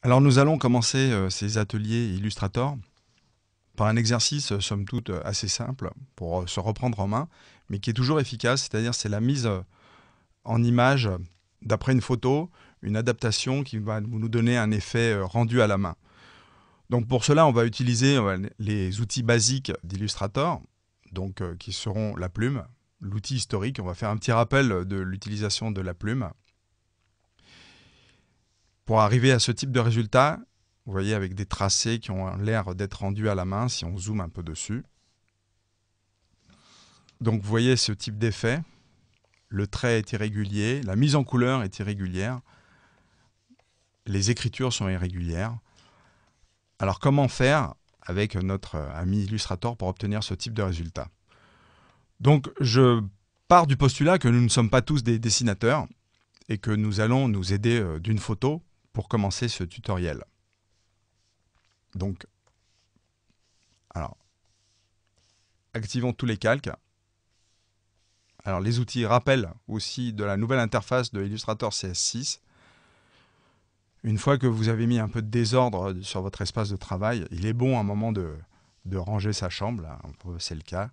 Alors nous allons commencer ces ateliers Illustrator par un exercice somme toute assez simple pour se reprendre en main, mais qui est toujours efficace, c'est-à-dire c'est la mise en image d'après une photo, une adaptation qui va nous donner un effet rendu à la main. Donc pour cela, on va utiliser les outils basiques d'Illustrator, donc qui seront la plume, l'outil historique. On va faire un petit rappel de l'utilisation de la plume. Pour arriver à ce type de résultat, vous voyez avec des tracés qui ont l'air d'être rendus à la main si on zoome un peu dessus. Donc vous voyez ce type d'effet. Le trait est irrégulier, la mise en couleur est irrégulière, les écritures sont irrégulières. Alors comment faire avec notre ami Illustrator pour obtenir ce type de résultat? Donc je pars du postulat que nous ne sommes pas tous des dessinateurs et que nous allons nous aider d'une photo pour commencer ce tutoriel. Donc, alors, activons tous les calques. Alors, les outils rappellent aussi de la nouvelle interface de Illustrator CS6. Une fois que vous avez mis un peu de désordre sur votre espace de travail, il est bon à un moment de ranger sa chambre, là, c'est le cas.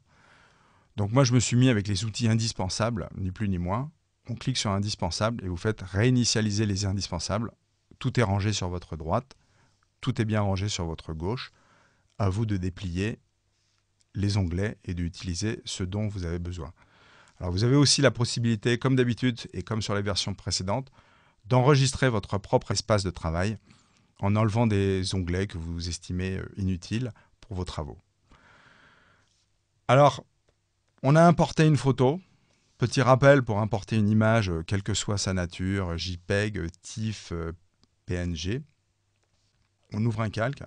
Donc moi, je me suis mis avec les outils indispensables, ni plus ni moins. On clique sur indispensable et vous faites réinitialiser les indispensables. Tout est rangé sur votre droite, tout est bien rangé sur votre gauche. À vous de déplier les onglets et d'utiliser ce dont vous avez besoin. Alors vous avez aussi la possibilité, comme d'habitude et comme sur les versions précédentes, d'enregistrer votre propre espace de travail en enlevant des onglets que vous estimez inutiles pour vos travaux. Alors, on a importé une photo. Petit rappel pour importer une image, quelle que soit sa nature, JPEG, TIFF, PNG. On ouvre un calque.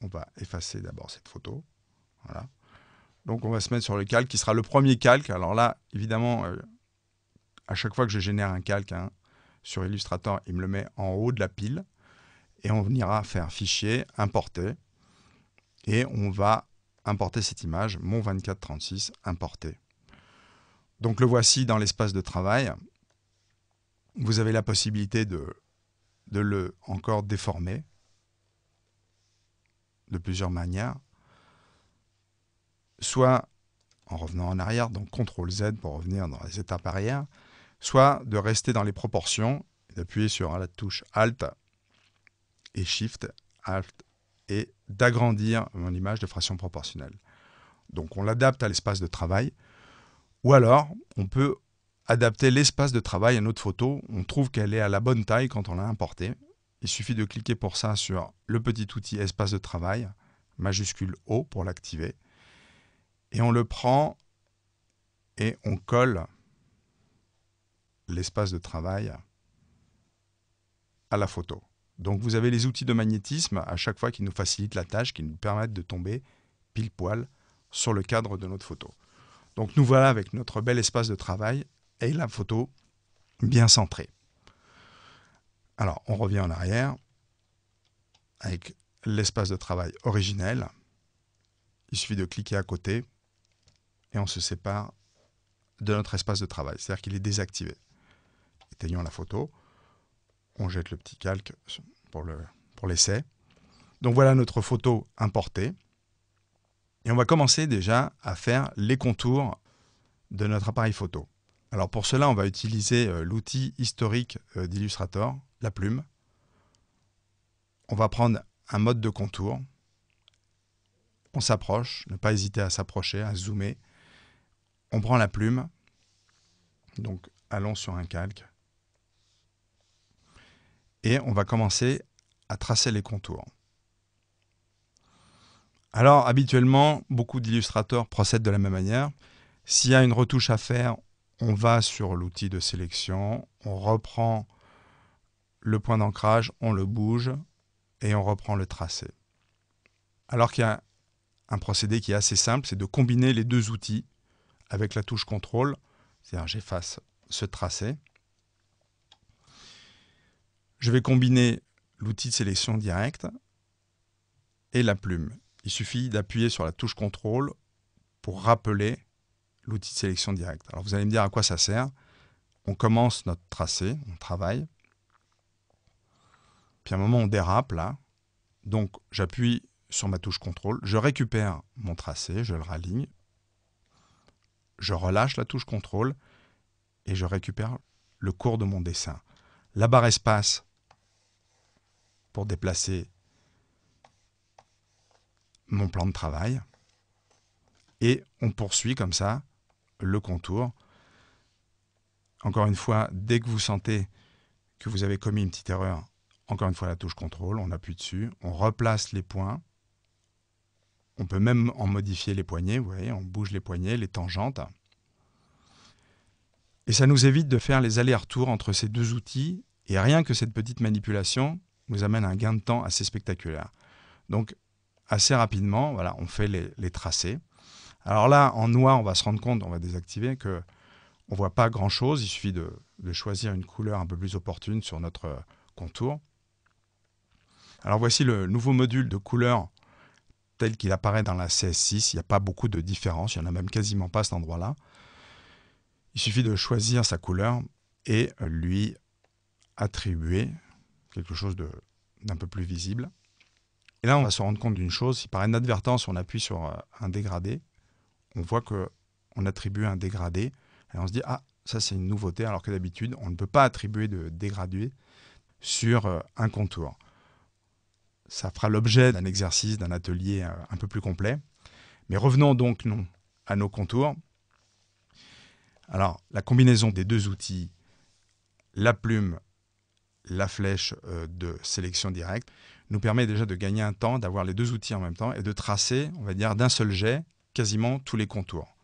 On va effacer d'abord cette photo. Voilà. Donc on va se mettre sur le calque qui sera le premier calque. Alors là, évidemment, à chaque fois que je génère un calque sur Illustrator, il me le met en haut de la pile. Et on ira faire fichier, importer. Et on va importer cette image, mon 2436, importer. Donc le voici dans l'espace de travail. Vous avez la possibilité de le encore déformer de plusieurs manières. Soit en revenant en arrière, donc CTRL-Z pour revenir dans les étapes arrière, soit de rester dans les proportions, d'appuyer sur la touche Alt et Shift, Alt, et d'agrandir mon image de fraction proportionnelle. Donc on l'adapte à l'espace de travail, ou alors on peut adapter l'espace de travail à notre photo. On trouve qu'elle est à la bonne taille quand on l'a importée. Il suffit de cliquer pour ça sur le petit outil espace de travail, majuscule O pour l'activer. Et on le prend et on colle l'espace de travail à la photo. Donc vous avez les outils de magnétisme à chaque fois qui nous facilitent la tâche, qui nous permettent de tomber pile poil sur le cadre de notre photo. Donc nous voilà avec notre bel espace de travail et la photo bien centrée. Alors on revient en arrière avec l'espace de travail originel. Il suffit de cliquer à côté et on se sépare de notre espace de travail, c'est-à-dire qu'il est désactivé. Éteignons la photo, on jette le petit calque pour l'essai. Donc voilà notre photo importée. Et on va commencer déjà à faire les contours de notre appareil photo. Alors pour cela, on va utiliser l'outil historique d'Illustrator, la plume. On va prendre un mode de contour. On s'approche, ne pas hésiter à s'approcher, à zoomer. On prend la plume. Donc allons sur un calque. Et on va commencer à tracer les contours. Alors, habituellement, beaucoup d'illustrateurs procèdent de la même manière. S'il y a une retouche à faire, on va sur l'outil de sélection, on reprend le point d'ancrage, on le bouge et on reprend le tracé. Alors qu'il y a un procédé qui est assez simple, c'est de combiner les deux outils avec la touche CTRL, c'est-à-dire j'efface ce tracé. Je vais combiner l'outil de sélection directe et la plume. Il suffit d'appuyer sur la touche CTRL pour rappeler l'outil de sélection directe. Alors vous allez me dire à quoi ça sert. On commence notre tracé, on travaille. Puis à un moment, on dérape là. Donc, j'appuie sur ma touche contrôle. Je récupère mon tracé, je le raligne. Je relâche la touche contrôle et je récupère le cours de mon dessin. La barre espace pour déplacer mon plan de travail. Et on poursuit comme ça le contour. Encore une fois, dès que vous sentez que vous avez commis une petite erreur, encore une fois la touche contrôle, on appuie dessus, on replace les points. On peut même en modifier les poignets, vous voyez, on bouge les poignets, les tangentes. Et ça nous évite de faire les allers-retours entre ces deux outils. Et rien que cette petite manipulation nous amène à un gain de temps assez spectaculaire. Donc, assez rapidement, voilà, on fait les tracés. Alors là, en noir, on va se rendre compte, on va désactiver, qu'on ne voit pas grand-chose. Il suffit de choisir une couleur un peu plus opportune sur notre contour. Alors voici le nouveau module de couleur tel qu'il apparaît dans la CS6. Il n'y a pas beaucoup de différence, il n'y en a même quasiment pas à cet endroit-là. Il suffit de choisir sa couleur et lui attribuer quelque chose d'un peu plus visible. Et là, on va se rendre compte d'une chose. Si par inadvertance, on appuie sur un dégradé, on voit qu'on attribue un dégradé. Et on se dit, ah, ça c'est une nouveauté, alors que d'habitude, on ne peut pas attribuer de dégradé sur un contour. Ça fera l'objet d'un exercice, d'un atelier un peu plus complet. Mais revenons donc à nos contours. Alors, la combinaison des deux outils, la plume, la flèche de sélection directe, nous permet déjà de gagner un temps, d'avoir les deux outils en même temps et de tracer, on va dire, d'un seul jet, quasiment tous les contours.